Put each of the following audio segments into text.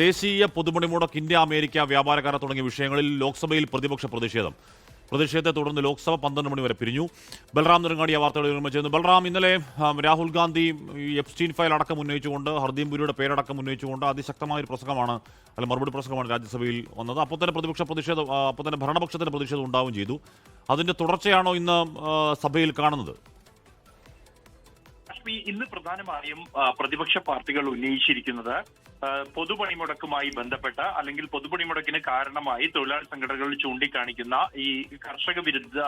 ദേശീയ പൊതുപണിമുടക്ക് India America വ്യാപാര കരാർ തുടങ്ങിയ വിഷയങ്ങളിൽ ലോക്സഭയിൽ പ്രതിപക്ഷ പ്രതിഷേധത്തെ തുടർന്ന് ലോക്സഭ 12 മണി വരെ പിരിഞ്ഞു. ബൽറാം നെടുങ്ങാടി വാർത്തകൾ ചെയ്യുന്നു. ബൽറാം, ഇന്നലെ രാഹുൽ ഗാന്ധി എപ്സ്റ്റീൻ ഫയൽ അടക്കം ഉന്നയിച്ചുകൊണ്ട് ഹർദീപ് പുരിയുടെ പേരടക്കം ഉന്നയിച്ചുകൊണ്ട് അതിശക്തമായ ഒരു പ്രസംഗമാണ് മറുപടി പ്രസംഗമാണ് രാജ്യസഭയിൽ വന്നത്. അപ്പോൾ തന്നെ ഭരണപക്ഷത്തിന്റെ പ്രതിഷേധം ഉണ്ടാവുകയും ചെയ്തു. അതിന്റെ തുടർച്ചയാണോ ഇന്ന് സഭയിൽ കാണുന്നത്? ഇന്ന് പ്രധാനമായും പ്രതിപക്ഷ പാർട്ടികൾ ഉന്നയിച്ചിരിക്കുന്നത് പൊതുപണിമുടക്കുമായി ബന്ധപ്പെട്ട അല്ലെങ്കിൽ പൊതുപണിമുടക്കിന് കാരണമായി തൊഴിലാളി സംഘടനകൾ ചൂണ്ടിക്കാണിക്കുന്ന ഈ കർഷക വിരുദ്ധ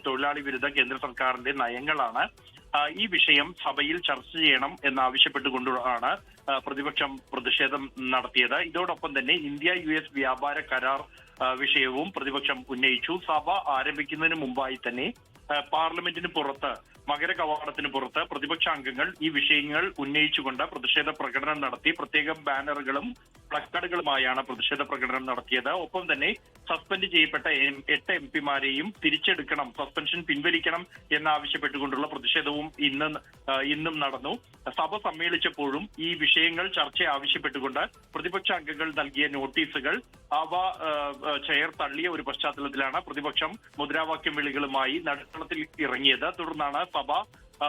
തൊഴിലാളി വിരുദ്ധ കേന്ദ്ര സർക്കാരിന്റെ നയങ്ങളാണ്. ഈ വിഷയം സഭയിൽ ചർച്ച ചെയ്യണം എന്നാവശ്യപ്പെട്ടുകൊണ്ടാണ് പ്രതിപക്ഷം പ്രതിഷേധം നടത്തിയത്. ഇതോടൊപ്പം തന്നെ ഇന്ത്യ US വ്യാപാര കരാർ വിഷയവും പ്രതിപക്ഷം ഉന്നയിച്ചു. സഭ ആരംഭിക്കുന്നതിന് മുമ്പായി തന്നെ പാർലമെന്റിന് പുറത്ത് മകര കവാടത്തിന് പുറത്ത് പ്രതിപക്ഷ അംഗങ്ങൾ ഈ വിഷയങ്ങൾ ഉന്നയിച്ചുകൊണ്ട് പ്രതിഷേധ പ്രകടനം നടത്തി. പ്രത്യേകം ബാനറുകളും പ്ലക്കാർഡുകളുമായാണ് പ്രതിഷേധ പ്രകടനം നടത്തിയത്. ഒപ്പം തന്നെ സസ്പെൻഡ് ചെയ്യപ്പെട്ട 8 MP-മാരെയും തിരിച്ചെടുക്കണം, സസ്പെൻഷൻ പിൻവലിക്കണം എന്നാവശ്യപ്പെട്ടുകൊണ്ടുള്ള പ്രതിഷേധവും ഇന്നും നടന്നു. സഭ സമ്മേളിച്ചപ്പോഴും ഈ വിഷയങ്ങൾ ചർച്ച ആവശ്യപ്പെട്ടുകൊണ്ട് പ്രതിപക്ഷ അംഗങ്ങൾ നൽകിയ നോട്ടീസുകൾ അവ ചെയർ തള്ളിയ ഒരു പശ്ചാത്തലത്തിലാണ് പ്രതിപക്ഷം മുദ്രാവാക്യം വിളികളുമായി നടുത്തളത്തിൽ ഇറങ്ങിയത്. തുടർന്നാണ് സഭ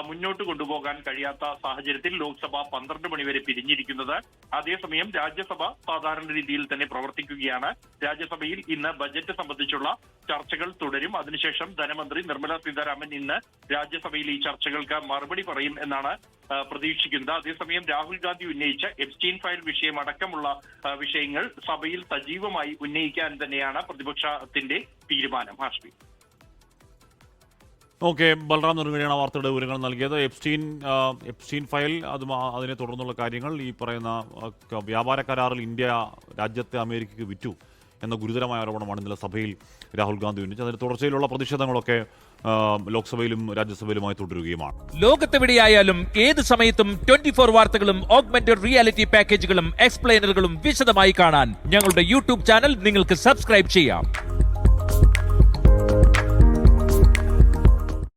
മുന്നോട്ട് കൊണ്ടുപോകാൻ കഴിയാത്ത സാഹചര്യത്തിൽ ലോക്സഭ 12 മണി വരെ പിരിഞ്ഞിരിക്കുന്നത്. അതേസമയം രാജ്യസഭ സാധാരണ രീതിയിൽ തന്നെ പ്രവർത്തിക്കുകയാണ്. രാജ്യസഭയിൽ ഇന്ന് ബജറ്റ് സംബന്ധിച്ചുള്ള ചർച്ചകൾ തുടരും. അതിനുശേഷം ധനമന്ത്രി നിർമ്മല സീതാരാമൻ ഇന്ന് രാജ്യസഭയിൽ ഈ ചർച്ചകൾക്ക് മറുപടി പറയും എന്നാണ് പ്രതീക്ഷിക്കുന്നത്. അതേസമയം രാഹുൽ ഗാന്ധി ഉന്നയിച്ച എപ്സ്റ്റീൻ ഫയൽ വിഷയം അടക്കമുള്ള വിഷയങ്ങൾ സഭയിൽ സജീവമായി ഉന്നയിക്കാൻ തന്നെയാണ് പ്രതിപക്ഷത്തിന്റെ തീരുമാനം. ഹാഷ്മി. ഓക്കെ, ബൽറാം നെടുങ്ങാടിയാണ് വാർത്തയുടെ വിവരങ്ങൾ നൽകിയത്. എപ്സ്റ്റീൻ ഫയൽ അതിനെ തുടർന്നുള്ള കാര്യങ്ങൾ, ഈ പറയുന്ന വ്യാപാര കരാറിൽ ഇന്ത്യ രാജ്യത്തെ അമേരിക്കയ്ക്ക് വിറ്റു എന്ന ഗുരുതരമായ ആരോപണമാണ് ഇന്നലെ സഭയിൽ രാഹുൽ ഗാന്ധി ഉന്നയിച്ചത്. അതിന് തുടർച്ചയിലുള്ള പ്രതിഷേധങ്ങളൊക്കെ ലോക്സഭയിലും രാജ്യസഭയിലുമായി തുടരുകയുമാണ്. ലോകത്തെവിടെയായാലും ഏത് സമയത്തും 24 വാർത്തകളും ഓഗ്മെന്റഡ് റിയാലിറ്റി പാക്കേജുകളും എക്സ്പ്ലെയിനറുകളും വിശദമായി കാണാൻ ഞങ്ങളുടെ YouTube ചാനൽ നിങ്ങൾക്ക് സബ്സ്ക്രൈബ് ചെയ്യാം.